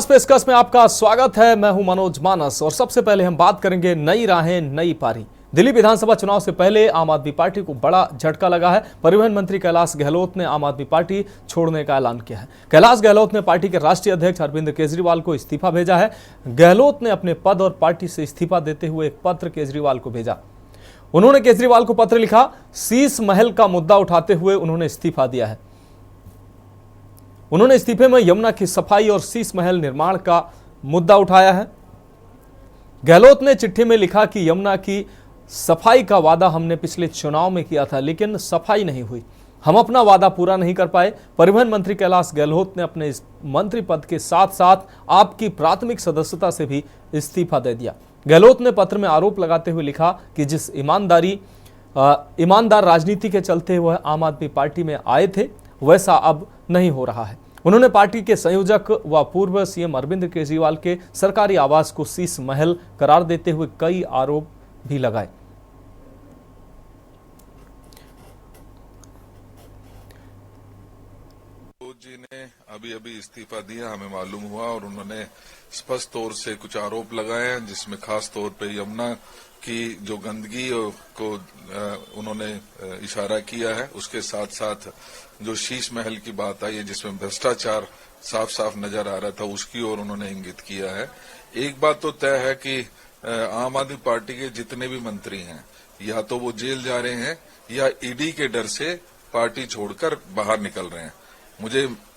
खास पेशकश में आपका स्वागत है। मैं हूं मनोज मानस और सबसे पहले हम बात करेंगे नई राहें नई पारी। दिल्ली विधानसभा चुनाव से पहले आम आदमी पार्टी को बड़ा झटका लगा है। परिवहन मंत्री कैलाश गहलोत ने आम आदमी पार्टी छोड़ने का ऐलान किया है। कैलाश गहलोत ने पार्टी के राष्ट्रीय अध्यक्ष अरविंद केजरीवाल को इस्तीफा भेजा है। गहलोत ने अपने पद और पार्टी से इस्तीफा देते हुए एक पत्र केजरीवाल को भेजा। उन्होंने केजरीवाल को पत्र लिखा, शीश महल का मुद्दा उठाते हुए उन्होंने इस्तीफा दिया है। उन्होंने इस्तीफे में यमुना की सफाई और शीश महल निर्माण का मुद्दा उठाया है। गहलोत ने चिट्ठी में लिखा कि यमुना की सफाई का वादा हमने पिछले चुनाव में किया था, लेकिन सफाई नहीं हुई। हम अपना वादा पूरा नहीं कर पाए। परिवहन मंत्री कैलाश गहलोत ने अपने इस मंत्री पद के साथ साथ आपकी प्राथमिक सदस्यता से भी इस्तीफा दे दिया। गहलोत ने पत्र में आरोप लगाते हुए लिखा कि जिस ईमानदार राजनीति के चलते वह आम आदमी पार्टी में आए थे, वैसा अब नहीं हो रहा है। उन्होंने पार्टी के संयोजक व पूर्व सीएम अरविंद केजरीवाल के सरकारी आवास को शीश महल करार देते हुए कई आरोप भी लगाए। जी ने अभी इस्तीफा दिया, हमें मालूम हुआ, और उन्होंने स्पष्ट तौर से कुछ आरोप लगाए हैं, जिसमें खास तौर पे यमुना की जो गंदगी को उन्होंने इशारा किया है। उसके साथ साथ जो शीश महल की बात आई है, जिसमें भ्रष्टाचार साफ साफ नजर आ रहा था, उसकी ओर उन्होंने इंगित किया है। एक बात तो तय है कि आम आदमी पार्टी के जितने भी मंत्री हैं, या तो वो जेल जा रहे हैं या ईडी के डर से पार्टी छोड़कर बाहर निकल रहे हैं।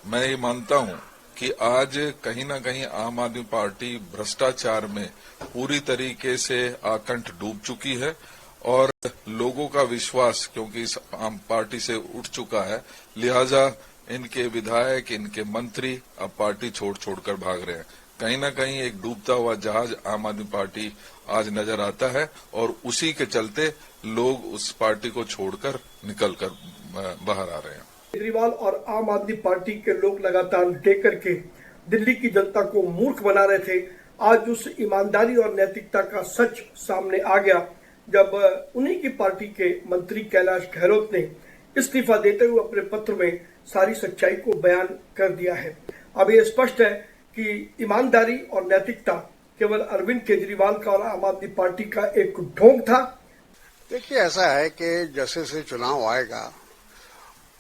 मैं ये मानता हूं कि आज कहीं ना कहीं आम आदमी पार्टी भ्रष्टाचार में पूरी तरीके से आकंठ डूब चुकी है और लोगों का विश्वास क्योंकि इस आम पार्टी से उठ चुका है, लिहाजा इनके विधायक, इनके मंत्री अब पार्टी छोड़कर भाग रहे हैं। कहीं ना कहीं एक डूबता हुआ जहाज आम आदमी पार्टी आज नजर आता है और उसी के चलते लोग उस पार्टी को छोड़कर निकलकर बाहर आ रहे हैं। केजरीवाल और आम आदमी पार्टी के लोग लगातार देख करके दिल्ली की जनता को मूर्ख बना रहे थे। आज उस ईमानदारी और नैतिकता का सच सामने आ गया जब उन्हीं की पार्टी के मंत्री कैलाश गहलोत ने इस्तीफा देते हुए अपने पत्र में सारी सच्चाई को बयान कर दिया है। अब ये स्पष्ट है कि ईमानदारी और नैतिकता केवल अरविंद केजरीवाल का और आम आदमी पार्टी का एक ढोंग था। देखिए, ऐसा है कि जैसे से चुनाव आएगा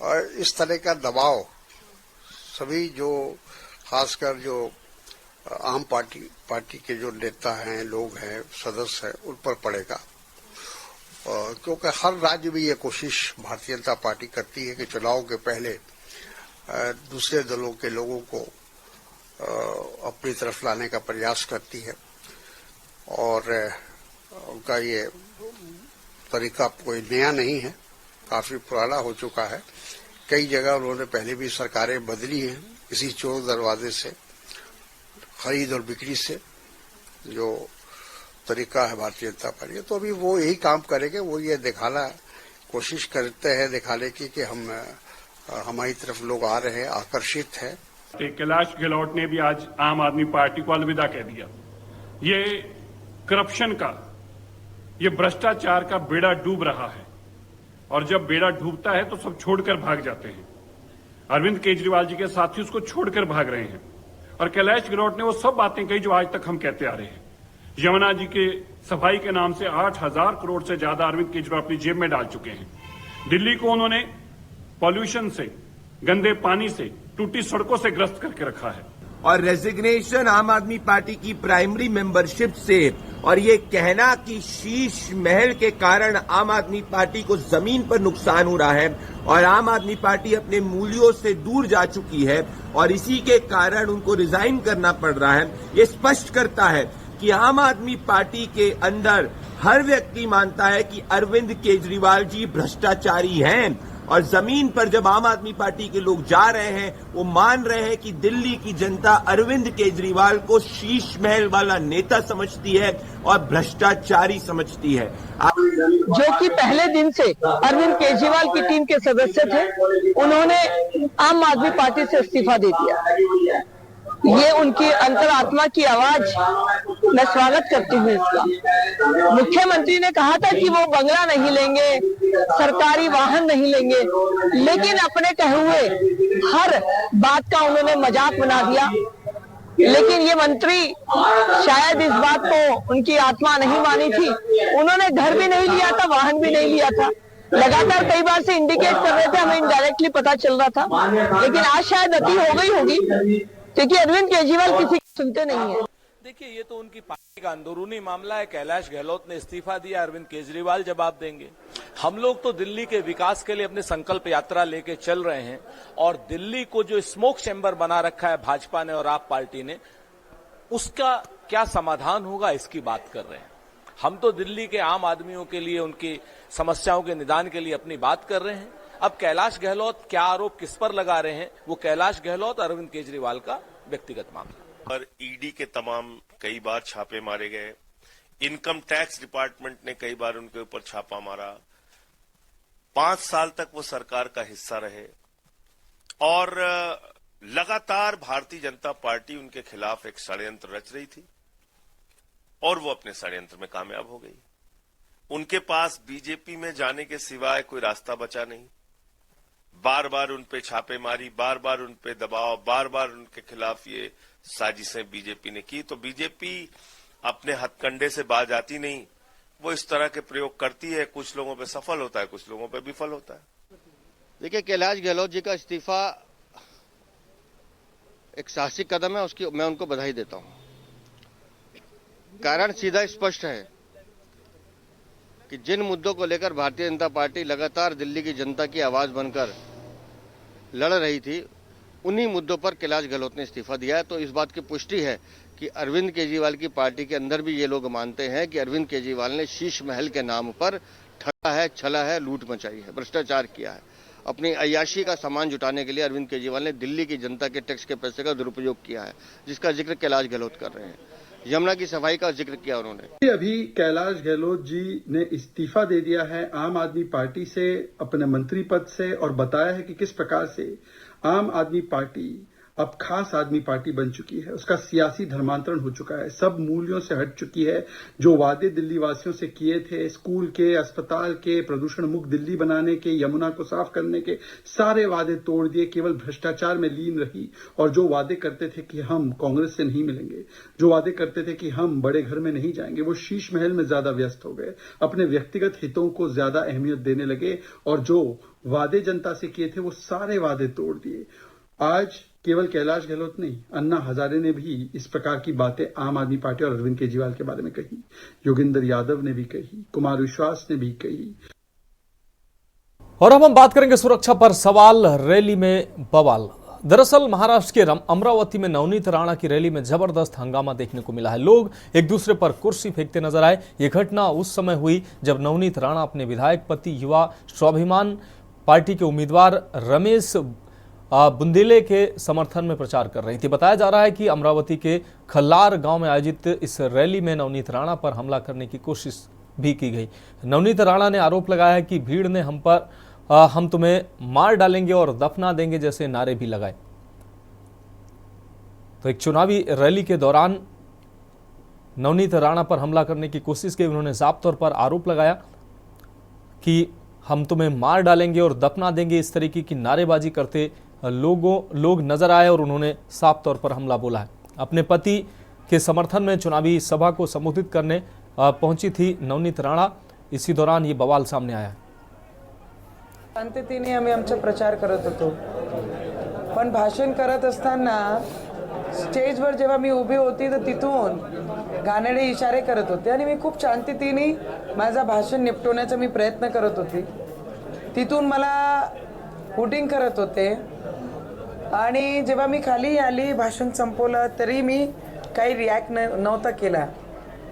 और इस तरह का दबाव सभी जो खासकर जो आम पार्टी के जो नेता हैं, लोग हैं, सदस्य हैं, उन पर पड़ेगा। क्योंकि हर राज्य में ये कोशिश भारतीय जनता पार्टी करती है कि चुनाव के पहले दूसरे दलों के लोगों को अपनी तरफ लाने का प्रयास करती है और उनका ये तरीका कोई नया नहीं है, काफी पुराना हो चुका है। कई जगह उन्होंने पहले भी सरकारें बदली हैं इसी चोर दरवाजे से, खरीद और बिक्री से, जो तरीका है भारतीय जनता पार्टी। तो अभी वो यही काम करेंगे, वो ये दिखाना कोशिश करते हैं दिखाने की कि हमारी तरफ लोग आ रहे हैं, आकर्षित है। कैलाश गहलोत ने भी आज आम आदमी पार्टी को अलविदा कह दिया। ये करप्शन का, ये भ्रष्टाचार का बेड़ा डूब रहा है और जब बेड़ा डूबता है तो सब छोड़कर भाग जाते हैं। अरविंद केजरीवाल जी के साथी उसको छोड़कर भाग रहे हैं और कैलाश गहलोत ने वो सब बातें कही जो आज तक हम कहते आ रहे हैं। यमुना जी के सफाई के नाम से 8,000 करोड़ से ज्यादा अरविंद केजरीवाल अपनी जेब में डाल चुके हैं। दिल्ली को उन्होंने पॉल्यूशन से, गंदे पानी से, टूटी सड़कों से ग्रस्त करके रखा है। और रेजिग्नेशन आम आदमी पार्टी की प्राइमरी मेंबरशिप से और ये कहना कि शीश महल के कारण आम आदमी पार्टी को जमीन पर नुकसान हो रहा है और आम आदमी पार्टी अपने मूल्यों से दूर जा चुकी है और इसी के कारण उनको रिजाइन करना पड़ रहा है, ये स्पष्ट करता है कि आम आदमी पार्टी के अंदर हर व्यक्ति मानता है कि अरविंद केजरीवाल जी भ्रष्टाचारी हैं और जमीन पर जब आम आदमी पार्टी के लोग जा रहे हैं वो मान रहे हैं कि दिल्ली की जनता अरविंद केजरीवाल को शीश महल वाला नेता समझती है और भ्रष्टाचारी समझती है। जो कि पहले दिन से अरविंद केजरीवाल की टीम के सदस्य थे, उन्होंने आम आदमी पार्टी से इस्तीफा दे दिया। ये उनकी अंतरात्मा की आवाज, मैं स्वागत करती हूँ इसका। मुख्यमंत्री ने कहा था कि वो बंगला नहीं लेंगे, सरकारी वाहन नहीं लेंगे, लेकिन अपने कहे हुए हर बात का उन्होंने मजाक बना दिया लेकिन ये मंत्री शायद इस बात को उनकी आत्मा नहीं मानी थी। उन्होंने घर भी नहीं लिया था, वाहन भी नहीं लिया था। लगातार कई बार से इंडिकेट कर रहे थे, हमें इनडायरेक्टली पता चल रहा था, लेकिन आज शायद अति हो गई होगी, क्योंकि अरविंद केजरीवाल किसी की सुनते नहीं है। देखिए, ये तो उनकी पार्टी का अंदरूनी मामला है। कैलाश गहलोत ने इस्तीफा दिया, अरविंद केजरीवाल जवाब देंगे। हम लोग तो दिल्ली के विकास के लिए अपनी संकल्प यात्रा लेके चल रहे हैं, और दिल्ली को जो स्मोक चैम्बर बना रखा है भाजपा ने और आप पार्टी ने, उसका क्या समाधान होगा इसकी बात कर रहे हैं। हम तो दिल्ली के आम आदमियों के लिए, उनकी समस्याओं के निदान के लिए अपनी बात कर रहे हैं। अब कैलाश गहलोत क्या आरोप किस पर लगा रहे हैं, वो कैलाश गहलोत और अरविंद केजरीवाल का व्यक्तिगत मामला। और ईडी के तमाम कई बार छापे मारे गए, इनकम टैक्स डिपार्टमेंट ने कई बार उनके ऊपर छापा मारा। 5 साल तक वो सरकार का हिस्सा रहे, और लगातार भारतीय जनता पार्टी उनके खिलाफ एक षड्यंत्र रच रही थी, और वो अपने षड्यंत्र में कामयाब हो गई। उनके पास बीजेपी में जाने के सिवाय कोई रास्ता बचा नहीं। बार बार उन पे छापेमारी, बार बार उन पे दबाव, बार बार उनके खिलाफ ये साजिशें बीजेपी ने की। तो बीजेपी अपने हथकंडे से बाज आती नहीं, वो इस तरह के प्रयोग करती है। कुछ लोगों पे सफल होता है, कुछ लोगों पे विफल होता है। देखिए, कैलाश गहलोत जी का इस्तीफा एक साहसिक कदम है, उसकी मैं उनको बधाई देता हूं। कारण सीधा स्पष्ट है कि जिन मुद्दों को लेकर भारतीय जनता पार्टी लगातार दिल्ली की जनता की आवाज बनकर लड़ रही थी, उन्हीं मुद्दों पर कैलाश गहलोत ने इस्तीफा दिया है। तो इस बात की पुष्टि है कि अरविंद केजरीवाल की पार्टी के अंदर भी ये लोग मानते हैं कि अरविंद केजरीवाल ने शीश महल के नाम पर ठगा है, छला है, लूट मचाई है, भ्रष्टाचार किया है। अपनी अय्याशी का सामान जुटाने के लिए अरविंद केजरीवाल ने दिल्ली की जनता के टैक्स के पैसे का दुरुपयोग किया है, जिसका जिक्र कैलाश गहलोत कर रहे हैं। यमुना की सफाई का जिक्र किया उन्होंने। अभी कैलाश गहलोत जी ने इस्तीफा दे दिया है आम आदमी पार्टी से, अपने मंत्री पद से, और बताया है कि किस प्रकार से आम आदमी पार्टी अब खास आदमी पार्टी बन चुकी है। उसका सियासी धर्मांतरण हो चुका है, सब मूल्यों से हट चुकी है। जो वादे दिल्ली वासियों से किए थे, स्कूल के, अस्पताल के, प्रदूषण मुक्त दिल्ली बनाने के, यमुना को साफ करने के, सारे वादे तोड़ दिए, केवल भ्रष्टाचार में लीन रही। और जो वादे करते थे कि हम कांग्रेस से नहीं मिलेंगे, जो वादे करते थे कि हम बड़े घर में नहीं जाएंगे, वो शीश महल में ज्यादा व्यस्त हो गए, अपने व्यक्तिगत हितों को ज्यादा अहमियत देने लगे, और जो वादे जनता से किए थे वो सारे वादे तोड़ दिए। आज केवल कैलाश गहलोत नहीं, अन्ना हजारे ने भी इस प्रकार की बातें आम आदमी पार्टी और अरविंद केजरीवाल के बारे में कही, योगेंद्र यादव ने भी कही, कुमार विश्वास ने भी कही। और अब हम बात करेंगे सुरक्षा पर सवाल। रैली में बवाल। दरअसल महाराष्ट्र के अमरावती में नवनीत राणा की रैली में जबरदस्त हंगामा देखने को मिला है। लोग एक दूसरे पर कुर्सी फेंकते नजर आए। ये घटना उस समय हुई जब नवनीत राणा अपने विधायक पति युवा स्वाभिमान पार्टी के उम्मीदवार रमेश बुंदेले के समर्थन में प्रचार कर रही थी। बताया जा रहा है कि अमरावती के खल्लार गांव में आयोजित इस रैली में नवनीत राणा पर हमला करने की कोशिश भी की गई। नवनीत राणा ने आरोप लगाया है कि भीड़ ने हम तुम्हें मार डालेंगे और दफना देंगे जैसे नारे भी लगाए। तो एक चुनावी रैली के दौरान नवनीत राणा पर हमला करने की कोशिश की। उन्होंने साफ तौर पर आरोप लगाया कि हम तुम्हें मार डालेंगे और दफना देंगे, इस तरीके की नारेबाजी करते लोग नजर आए, और उन्होंने साफ तौर पर हमला बोला है। अपने पति के समर्थन में चुनावी सभा को संबोधित करने पहुंची थी नवनीत राणा। इसी दौरान ये बवाल सामने आया है। शांततेने आम्ही आमचा प्रचार करत होतो, पण भाषण करत असताना स्टेजवर जेव्हा मी उभी होती तर तिथून घाणेरडे इशारे करत होते, आणि मी खूप शांततेने माझा भाषण निपटवण्याचा मी प्रयत्न करत होती। तिथून मला हुटिंग करत होते, आणि जेव्हा मी खाली आली, भाषण संपवलं, तरी मी काही रिॲक्ट नव्हता केला।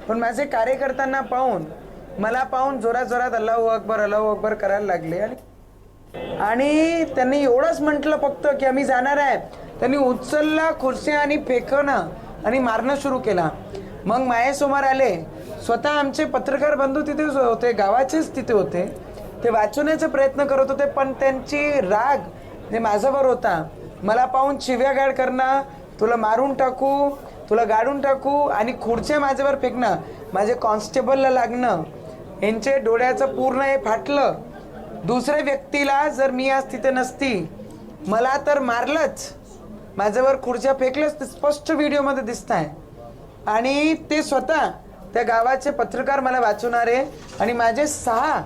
पण माझे कार्यकर्त्यांना पाहून, मला पाहून जोरात जोरात अल्लाहू अकबर करायला लागले, आणि त्यांनी एवढंच म्हटलं फक्त की आम्ही जाणार आहे। त्यांनी उचलला खुर्च्या आणि फेकणं आणि मारणं सुरू केला। मग माझ्यासमोर आले, स्वतः आमचे पत्रकार बंधू तिथे होते, गावाचेच तिथे होते, ते वाचवण्याचा प्रयत्न करत होते, पण त्यांची राग जे माझ्यावर होता, मला पाहून शिव्यागाळ करणं, तुला मारून टाकू, तुला गाडून टाकू, आणि खुर्च्या माझ्यावर फेकणं, माझे कॉन्स्टेबलला लागणं, यांचे डोळ्याचं पूर्ण हे फाटलं। दुसऱ्या व्यक्तीला जर मी आज तिथे नसती, मला तर मारलंच, माझ्यावर खुर्च्या फेकल्याच ते स्पष्ट व्हिडिओमध्ये दिसत आहे आणि ते स्वतः त्या गावाचे पत्रकार मला वाचवणारे आणि माझे 6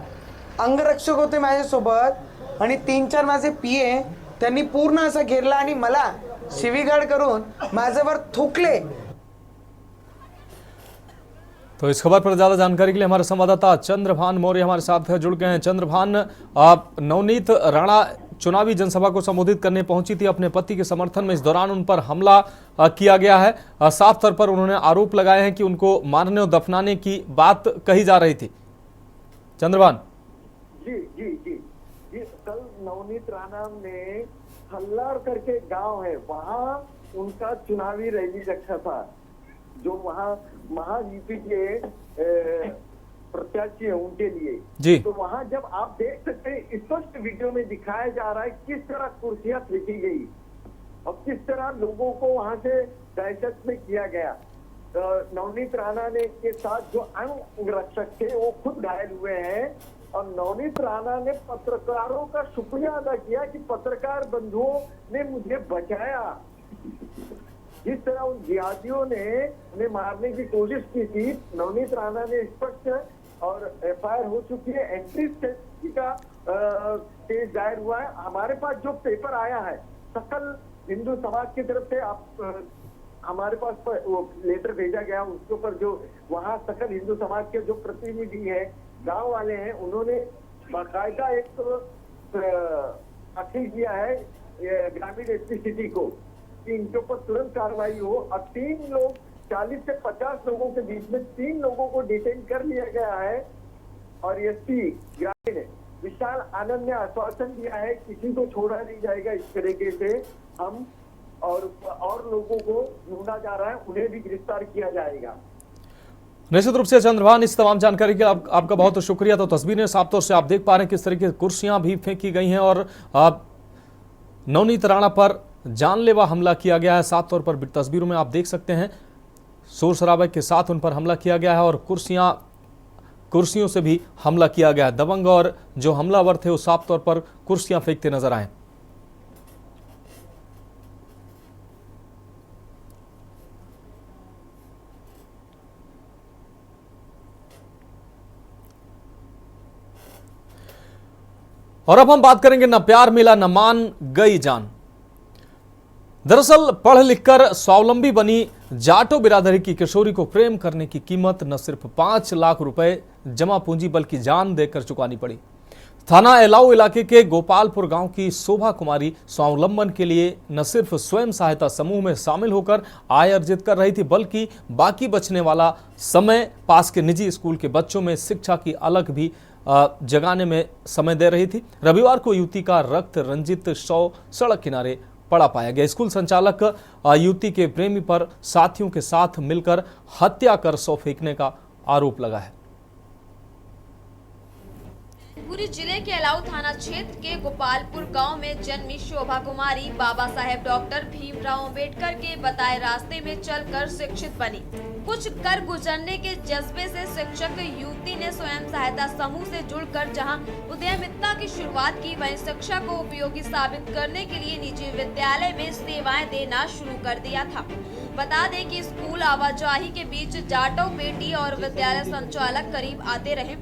अंगरक्षक होते माझ्यासोबत आणि 3-4 माझे पीए त्यांनी पूर्ण असं घेरला आणि मला शिवीगाळ करून माझ्यावर थुकले। तो इस खबर पर ज्यादा जानकारी के लिए हमारे संवाददाता चंद्रभान मौर्य हमारे साथ जुड़ गए हैं। चंद्रभान, नवनीत राणा चुनावी जनसभा को संबोधित करने पहुंची थी अपने पति के समर्थन में, इस दौरान उन पर हमला किया गया है। साफ तौर पर उन्होंने आरोप लगाए हैं कि उनको मारने और दफनाने की बात कही जा रही थी। चंद्रभान जी जी जी जी कल नवनीत राणा ने हल्लार करके गांव है, वहां उनका चुनावी रैली रखा था, जो वहां महायूपी के प्रत्याशी है उनके लिए जी। तो वहां जब आप देख सकते हैं स्पष्ट वीडियो में दिखाया जा रहा है किस तरह कुर्सियां फेंकी गई और किस तरह लोगों को वहां से दहशत में किया गया। नवनीत राणा ने के साथ जो अंगरक्षक थे वो खुद घायल हुए हैं और नवनीत राणा ने पत्रकारों का शुक्रिया अदा किया कि पत्रकार बंधुओं ने मुझे बचाया। जिस तरह उन जिहादियों ने उन्हें मारने की कोशिश की थी, नवनीत राणा ने स्पष्ट और एफआईआर हो चुकी है, एंट्री का केस दायर हुआ है। हमारे पास जो पेपर आया है सकल हिंदू समाज की तरफ से, आप हमारे पास वो लेटर भेजा गया, उसके ऊपर जो वहाँ सकल हिंदू समाज के जो प्रतिनिधि है, गांव वाले हैं, उन्होंने बाकायदा एक दाखिल किया है ग्रामीण एसपी सिटी को कि इनके ऊपर तुरंत कार्रवाई हो। अब 3 लोग 40 से 50 लोगों के बीच में 3 लोगों को डिटेन कर लिया गया है और एसपी ग्रामीण विशाल आनंद ने आश्वासन दिया है किसी को छोड़ा नहीं जाएगा। इस तरीके से हम और लोगों को ढूंढा जा रहा है, उन्हें भी गिरफ्तार किया जाएगा। निश्चित रूप से चंद्रभान, इस तमाम जानकारी के लिए आपका बहुत शुक्रिया। तो तस्वीरें साफ तौर से आप देख पा रहे हैं किस तरीके की कुर्सियां भी फेंकी गई हैं और नवनीत राणा पर जानलेवा हमला किया गया है। साफ तौर पर तस्वीरों में आप देख सकते हैं शोर शराबे के साथ उन पर हमला किया गया है और कुर्सियों से भी हमला किया गया है। दबंग और जो हमलावर थे वो साफ तौर पर कुर्सियां फेंकते नजर आए। और अब हम बात करेंगे न प्यार मिला न मान गई जान। दरअसल पढ़ लिखकर स्वावलंबी बनी जाटो बिरादरी की किशोरी को प्रेम करने की कीमत न सिर्फ 5 लाख रुपए जमा पूंजी बल्कि जान देकर चुकानी पड़ी। थाना एलाऊ इलाके के गोपालपुर गांव की शोभा कुमारी स्वावलंबन के लिए न सिर्फ स्वयं सहायता समूह में शामिल होकर आय अर्जित कर रही थी बल्कि बाकी बचने वाला समय पास के निजी स्कूल के बच्चों में शिक्षा की अलग भी जगाने में समय दे रही थी। रविवार को युवती का रक्त रंजित शव सड़क किनारे पड़ा पाया गया। स्कूल संचालक युवती के प्रेमी पर साथियों के साथ मिलकर हत्या कर शव फेंकने का आरोप लगा है। शिवपुरी जिले के एलाऊ थाना क्षेत्र के गोपालपुर गांव में जन्मी शोभा कुमारी बाबा साहेब डॉक्टर भीमराव अंबेडकर के बताए रास्ते में चलकर शिक्षित बनी। कुछ कर गुजरने के जज्बे से शिक्षक युवती ने स्वयं सहायता समूह से जुड़कर जहां उद्यमिता की शुरुआत की, वहीं शिक्षा को उपयोगी साबित करने के लिए निजी विद्यालय में सेवाएं देना शुरू कर दिया था। बता दें कि स्कूल आवाजाही के बीच जाटो बेटी और विद्यालय संचालक करीब आते रहे।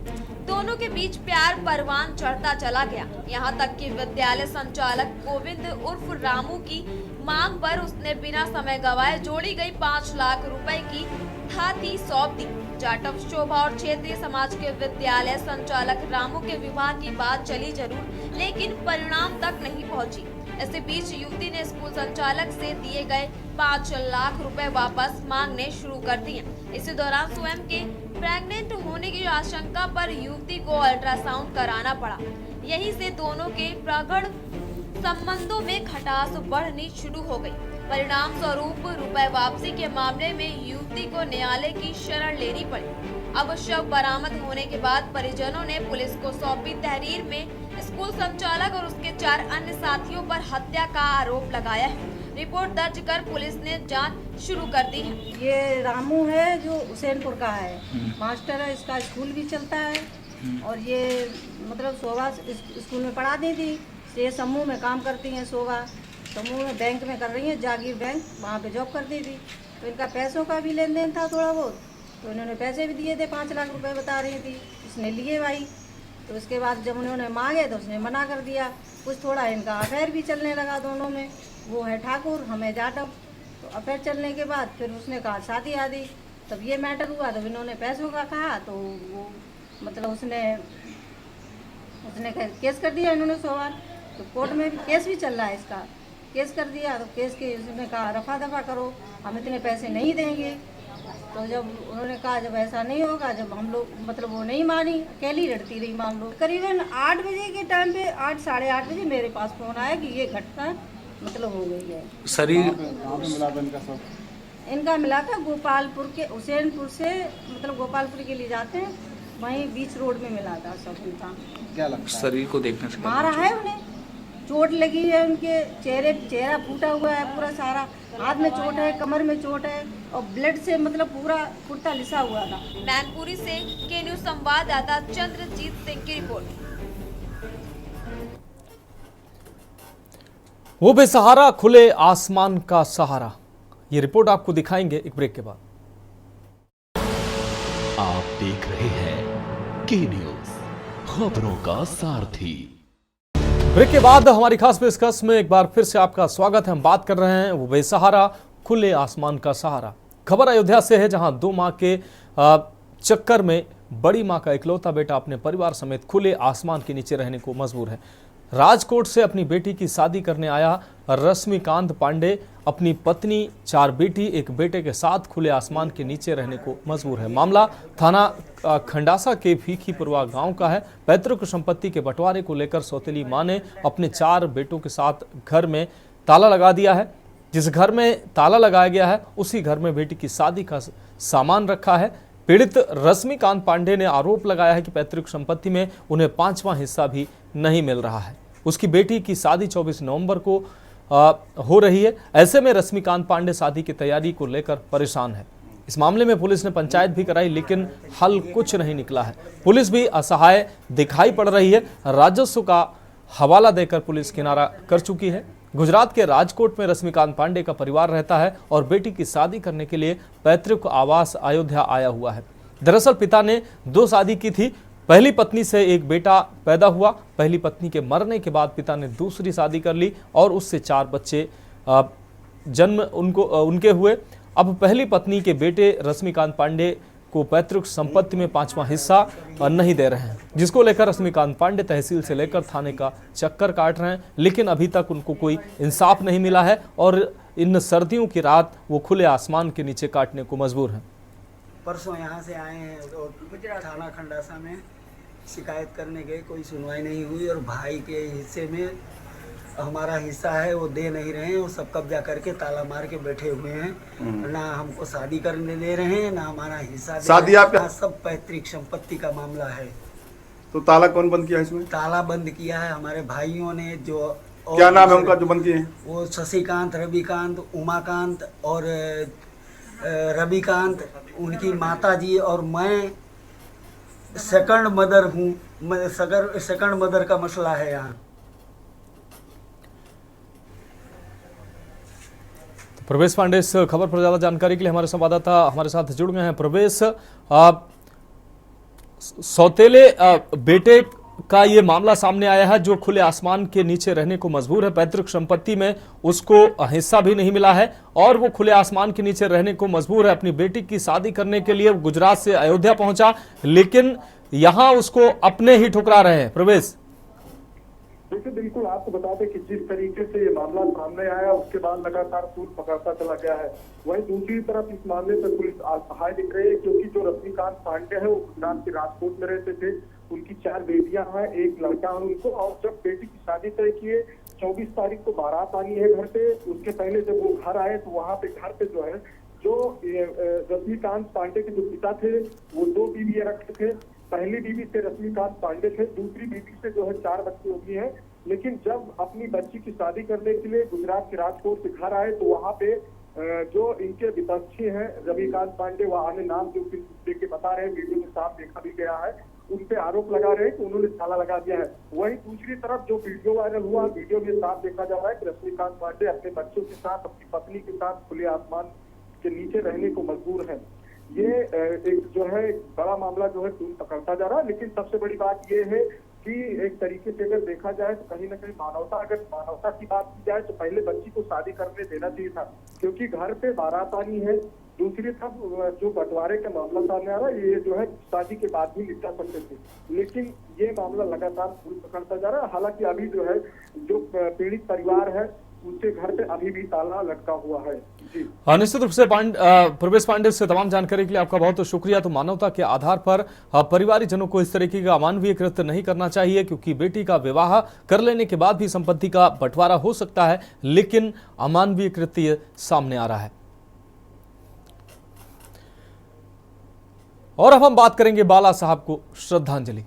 दोनों के बीच प्यार परवान चढ़ता चला गया, यहाँ तक कि विद्यालय संचालक गोविंद उर्फ रामू की मांग पर उसने बिना समय गवाए जोड़ी गई 5 लाख रुपए की थाती सौंप दी। जाटव शोभा और क्षेत्रीय समाज के विद्यालय संचालक रामू के विवाह की बात चली जरूर, लेकिन परिणाम तक नहीं पहुंची। इसी बीच युवती ने स्कूल संचालक से दिए गए 5 लाख रुपए वापस मांगने शुरू कर दिए। इसी दौरान स्वयं के प्रेग्नेंट होने की आशंका पर युवती को अल्ट्रासाउंड कराना पड़ा। यहीं से दोनों के प्रगाढ़ संबंधों में खटास बढ़नी शुरू हो गई। परिणाम स्वरूप रुपए वापसी के मामले में युवती को न्यायालय की शरण लेनी पड़ी। अब शव बरामद होने के बाद परिजनों ने पुलिस को सौंपी तहरीर में स्कूल संचालक और उसके 4 अन्य साथियों पर हत्या का आरोप लगाया है। रिपोर्ट दर्ज कर पुलिस ने जांच शुरू कर दी है। ये रामू है जो हुसैनपुर का है, मास्टर है, इसका स्कूल भी चलता है और ये मतलब शोभा स्कूल में पढ़ा दी थी। ये समूह में काम करती हैं शोभा समूह में बैंक में कर रही हैं, जागीर बैंक, वहाँ पे जॉब करती थी। तो इनका पैसों का भी लेन देन था थोड़ा बहुत, तो इन्होंने पैसे भी दिए थे, 5 लाख रुपए बता रही थी, इसने लिए भाई। तो उसके बाद जब उन्होंने मांगे तो उसने मना कर दिया। कुछ थोड़ा इनका अफेयर भी चलने लगा दोनों में, वो है ठाकुर, हमें जाटव। तो अफेयर चलने के बाद फिर उसने कहा शादी आदि, तब ये मैटर हुआ। तब इन्होंने पैसों का कहा तो वो मतलब उसने केस कर दिया इन्होंने 100 बार। तो कोर्ट में भी केस भी चल रहा है इसका, केस कर दिया। तो केस के उसने कहा रफा दफा करो, हम इतने पैसे नहीं देंगे। तो जब उन्होंने कहा जब ऐसा नहीं होगा, जब हम लोग मतलब वो नहीं मानी, अकेली लड़ती रही मान लो। करीबन 8 बजे के टाइम पे 8 साढ़े 8 बजे मेरे पास फोन आया कि ये घटना मतलब हो गई है। शरीर इनका मिला था गोपालपुर के हुसैनपुर से, मतलब गोपालपुर के लिए जाते हैं, वहीं बीच रोड में मिला था सब इंसान। क्या लगता है शरीर को देखने से? मारा है उन्हें, चोट लगी है, उनके चेहरा फूटा हुआ है पूरा सारा, हाथ में चोट है, कमर में चोट है और ब्लड से मतलब पूरा कुर्ता लिसा हुआ था। मैनपुरी से के न्यूज संवाददाता चंद्रजीत सिंह की रिपोर्ट। वो बेसहारा खुले आसमान का सहारा, ये रिपोर्ट आपको दिखाएंगे एक ब्रेक के बाद। आप देख रहे हैं के न्यूज, खबरों का सारथी। ब्रेक के बाद हमारी खास पेशकश में एक बार फिर से आपका स्वागत है। हम बात कर रहे हैं वो बेसहारा खुले आसमान का सहारा। खबर अयोध्या से है, जहां 2 माह के चक्कर में बड़ी मां का इकलौता बेटा अपने परिवार समेत खुले आसमान के नीचे रहने को मजबूर है। राजकोट से अपनी बेटी की शादी करने आया रश्मिकांत पांडे अपनी पत्नी, 4 बेटी, 1 बेटे के साथ खुले आसमान के नीचे रहने को मजबूर है। मामला थाना खंडासा के भीखीपुरवा गांव का है। पैतृक संपत्ति के बंटवारे को लेकर सौतेली मां ने अपने 4 बेटों के साथ घर में ताला लगा दिया है। जिस घर में ताला लगाया गया है उसी घर में बेटी की शादी का सामान रखा है। पीड़ित रश्मिकांत पांडे ने आरोप लगाया है कि पैतृक संपत्ति में उन्हें 5वां हिस्सा भी नहीं मिल रहा है। उसकी बेटी की शादी 24 नवंबर को हो रही है। ऐसे में रश्मिकांत पांडे शादी की तैयारी को लेकर परेशान है। इस मामले में पुलिस ने पंचायत भी कराई, लेकिन हल कुछ नहीं निकला है। पुलिस भी असहाय दिखाई पड़ रही है। राजस्व का हवाला देकर पुलिस किनारा कर चुकी है। गुजरात के राजकोट में रश्मिकांत पांडे का परिवार रहता है और बेटी की शादी करने के लिए पैतृक आवास अयोध्या आया हुआ है। दरअसल पिता ने 2 शादी की थी। पहली पत्नी से 1 बेटा पैदा हुआ। पहली पत्नी के मरने के बाद पिता ने दूसरी शादी कर ली और उससे 4 बच्चे जन्म उनके हुए। अब पहली पत्नी के बेटे रश्मिकांत पांडे को पैतृक संपत्ति में 5वां हिस्सा नहीं दे रहे हैं, जिसको लेकर रश्मिकांत पांडे तहसील से लेकर थाने का चक्कर काट रहे हैं, लेकिन अभी तक उनको कोई इंसाफ नहीं मिला है और इन सर्दियों की रात वो खुले आसमान के नीचे काटने को मजबूर हैं। परसों यहाँ से आए हैं और थाना खंडासा में शिकायत करने गए, कोई सुनवाई नहीं हुई और भाई के हिस्से में हमारा हिस्सा है वो दे नहीं रहे हैं। वो सब कब्जा करके ताला मार के बैठे हुए हैं। ना हमको शादी करने दे रहे हैं, ना हमारा हिस्सा शादी आपका सब पैतृक संपत्ति का मामला है। तो ताला कौन बंद किया इसमें? ताला बंद किया है हमारे भाइयों ने। जो क्या नाम है उनका जो बंद किए हैं? वो शशिकांत, रविकांत, उमाकांत और रविकांत, उनकी माता जी और मैं सेकंड मदर हूँ। सेकंड मदर का मसला है यहाँ। प्रवेश पांडे इस खबर पर ज्यादा जानकारी के लिए हमारे संवाददाता हमारे साथ जुड़ गए हैं। प्रवेश, सौतेले बेटे का ये मामला सामने आया है जो खुले आसमान के नीचे रहने को मजबूर है। पैतृक संपत्ति में उसको हिस्सा भी नहीं मिला है और वो खुले आसमान के नीचे रहने को मजबूर है। अपनी बेटी की शादी करने के लिए गुजरात से अयोध्या पहुंचा, लेकिन यहां उसको अपने ही ठुकरा रहे हैं। प्रवेश, देखिए बिल्कुल आपको बता दें कि जिस तरीके से ये मामला सामने आया उसके बाद लगातार सूर पकड़ता चला गया है। वहीं दूसरी तरफ इस मामले पर पुलिस असहाय दिख रही है, क्योंकि जो रश्मिकांत पांडे है वो गुजरात के राजकोट में रहते थे। उनकी 4 बेटियां हैं, 1 लड़का है उनको। और जब बेटी की शादी तय किए 24 तारीख को बारात आई है घर पे। उसके पहले जब वो घर आए तो वहाँ पे घर पे जो है जो रश्मिकांत पांडे के जो पिता थे वो 2 बीवियां रखे थे। पहली बीवी से रश्मिकांत पांडे थे, दूसरी बीवी से जो है 4 बच्चे हुए हैं। लेकिन जब अपनी बच्ची की शादी करने के लिए गुजरात के राजकोट से घर आए तो वहाँ पे जो इनके विपक्षी हैं रविकांत पांडे, वह अन्य नाम जो देख के बता रहे हैं, वीडियो में साफ देखा भी गया है, उन पे आरोप लगा रहे हैं कि उन्होंने ताला लगा दिया है। वहीं दूसरी तरफ जो वीडियो वायरल हुआ, वीडियो में साफ देखा जा रहा है कि रश्मिकांत पांडे अपने बच्चों के साथ, अपनी पत्नी के साथ खुले आसमान के नीचे रहने को मजबूर है। ये एक जो है बड़ा मामला जो है टूल पकड़ता जा रहा है। लेकिन सबसे बड़ी बात ये है कि एक तरीके से अगर देखा जाए तो कहीं ना कहीं अगर मानवता की बात की जाए तो पहले बच्ची को शादी करने देना चाहिए था, क्योंकि घर पे बारात आनी है। दूसरी तरफ जो बंटवारे का मामला सामने आ रहा है, ये जो है शादी के बाद भी निपटा सकते थे, लेकिन ये मामला लगातार टूल पकड़ता जा रहा है। हालांकि अभी जो है जो पीड़ित परिवार है उसके घर पे अभी भी ताला लटका हुआ है। जी निश्चित रूप से प्रवेश पांडे से तमाम जानकारी के लिए आपका बहुत शुक्रिया। तो मानवता के आधार पर परिवारजनों को इस तरीके का अमानवीय कृत्य नहीं करना चाहिए, क्योंकि बेटी का विवाह कर लेने के बाद भी संपत्ति का बंटवारा हो सकता है, लेकिन अमानवीय कृत्य सामने आ रहा है। और अब हम बात करेंगे बाला साहब को श्रद्धांजलि।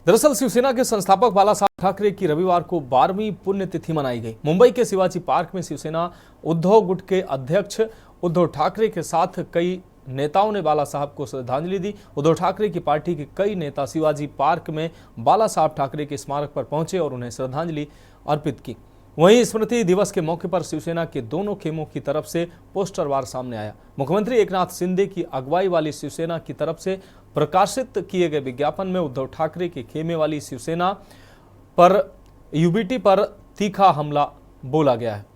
दरअसल शिवसेना के संस्थापक बाला साहब ठाकरे की रविवार को 12वीं पुण्यतिथि मनाई गई। मुंबई के शिवाजी पार्क में शिवसेना उद्धव गुट के अध्यक्ष उद्धव ठाकरे के साथ कई नेताओं ने बाला साहब को श्रद्धांजलि दी। उद्धव ठाकरे की पार्टी के कई नेता शिवाजी पार्क में बाला साहब ठाकरे के स्मारक पर पहुंचे और उन्हें श्रद्धांजलि अर्पित की। वहीं स्मृति दिवस के मौके पर शिवसेना के दोनों खेमों की तरफ से पोस्टर वार सामने आया। मुख्यमंत्री एकनाथ शिंदे की अगुवाई वाली शिवसेना की तरफ से प्रकाशित किए गए विज्ञापन में उद्धव ठाकरे के खेमे वाली शिवसेना पर यूबीटी पर तीखा हमला बोला गया है।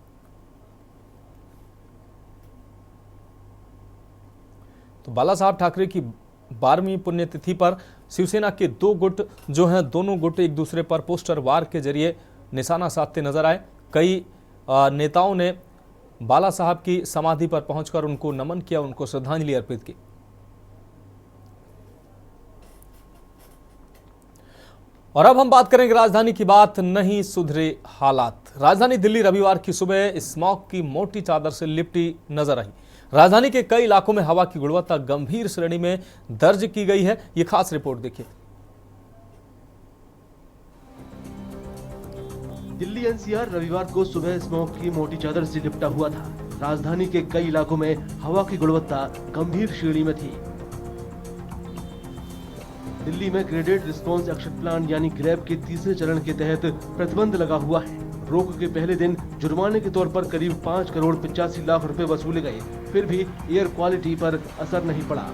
तो बाला साहब ठाकरे की 12वीं पुण्यतिथि पर शिवसेना के दो गुट जो हैं, दोनों गुट एक दूसरे पर पोस्टर वार के जरिए निशाना साधते नजर आए। कई नेताओं ने बाला साहब की समाधि पर पहुंचकर उनको नमन किया, उनको श्रद्धांजलि अर्पित की। और अब हम बात करेंगे राजधानी की बात, नहीं सुधरे हालात। राजधानी दिल्ली रविवार की सुबह स्मॉग की मोटी चादर से लिपटी नजर आई। राजधानी के कई इलाकों में हवा की गुणवत्ता गंभीर श्रेणी में दर्ज की गई है। ये खास रिपोर्ट देखिए। दिल्ली एनसीआर रविवार को सुबह स्मॉग की मोटी चादर से लिपटा हुआ था। राजधानी के कई इलाकों में हवा की गुणवत्ता गंभीर श्रेणी में थी। दिल्ली में ग्रेडेड रिस्पांस एक्शन प्लान यानी ग्रैब के तीसरे चरण के तहत प्रतिबंध लगा हुआ है। रोक के पहले दिन जुर्माने के तौर पर करीब 5 करोड़ 85 लाख रुपए वसूले गए, फिर भी एयर क्वालिटी पर असर नहीं पड़ा।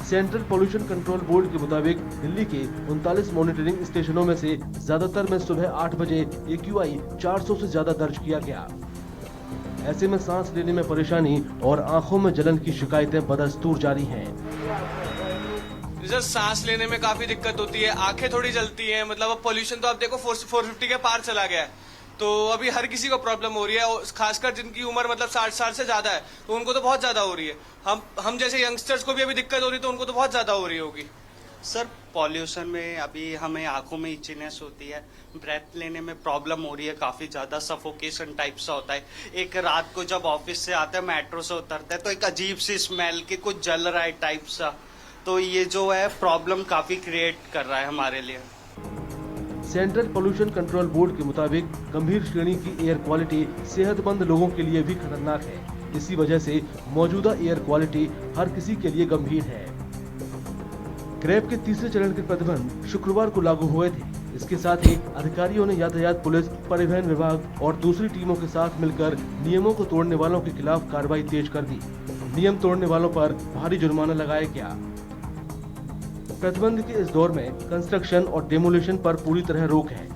सेंट्रल पोल्यूशन कंट्रोल बोर्ड के मुताबिक दिल्ली के 39 मॉनिटरिंग स्टेशनों में से ज्यादातर में सुबह 8 बजे AQI 400 से ज्यादा दर्ज किया गया। ऐसे में सांस लेने में परेशानी और आंखों में जलन की शिकायतें बदस्तूर जारी हैं। सांस लेने में काफी दिक्कत होती है, आंखें थोड़ी जलती हैं। मतलब अब पोल्यूशन तो आप देखो 450 के पार चला गया है, तो अभी हर किसी को प्रॉब्लम हो रही है। और खासकर जिनकी उम्र मतलब 60 साल से ज्यादा है तो उनको तो बहुत ज्यादा हो रही है। हम जैसे यंगस्टर्स को भी अभी दिक्कत हो रही है, तो उनको तो बहुत ज्यादा हो रही होगी। सर पॉल्यूशन में अभी हमें आंखों में इचीनेस होती है, ब्रेथ लेने में प्रॉब्लम हो रही है, काफी ज्यादा सफोकेशन टाइप सा होता है। एक रात को जब ऑफिस से आते हैं, मेट्रो से उतरते हैं, तो एक अजीब सी स्मेल कि कुछ जल रहा है टाइप सा, तो ये जो है प्रॉब्लम काफी क्रिएट कर रहा है हमारे लिए। सेंट्रल पोल्यूशन कंट्रोल बोर्ड के मुताबिक गंभीर श्रेणी की एयर क्वालिटी सेहतमंद लोगों के लिए भी खतरनाक है। इसी वजह से मौजूदा एयर क्वालिटी हर किसी के लिए गंभीर है। ग्रैब के तीसरे चरण के प्रतिबंध शुक्रवार को लागू हुए थे। इसके साथ ही अधिकारियों ने यातायात पुलिस, परिवहन विभाग और दूसरी टीमों के साथ मिलकर नियमों को तोड़ने वालों के खिलाफ कार्रवाई तेज कर दी। नियम तोड़ने वालों पर भारी जुर्माना लगाया गया। प्रतिबंध के इस दौर में कंस्ट्रक्शन और डेमोलिशन पर पूरी तरह रोक है।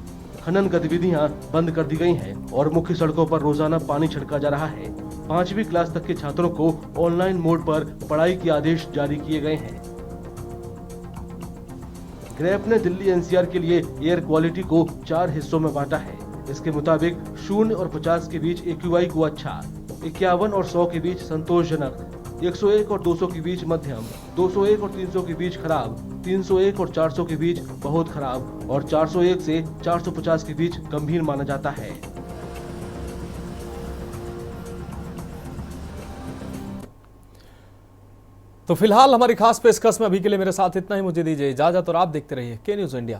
खनन गतिविधियां बंद कर दी गई हैं और मुख्य सड़कों पर रोजाना पानी छिड़का जा रहा है। 5वीं क्लास तक के छात्रों को ऑनलाइन मोड पर पढ़ाई के आदेश जारी किए गए हैं। ग्रैब ने दिल्ली एनसीआर के लिए एयर क्वालिटी को 4 हिस्सों में बांटा है। इसके मुताबिक 0 और 50 के बीच AQI को अच्छा, 51 और 100 के बीच संतोषजनक, 101 और 200 के बीच मध्यम, 201 और 300 के बीच खराब, 301 और 400 के बीच बहुत खराब और 401 से 450 के बीच गंभीर माना जाता है। तो फिलहाल हमारी खास पेशकश में अभी के लिए मेरे साथ इतना ही। मुझे दीजिए इजाजत और आप देखते रहिए के न्यूज इंडिया।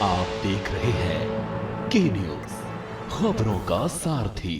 आप देख रहे हैं के न्यूज, खबरों का सारथी।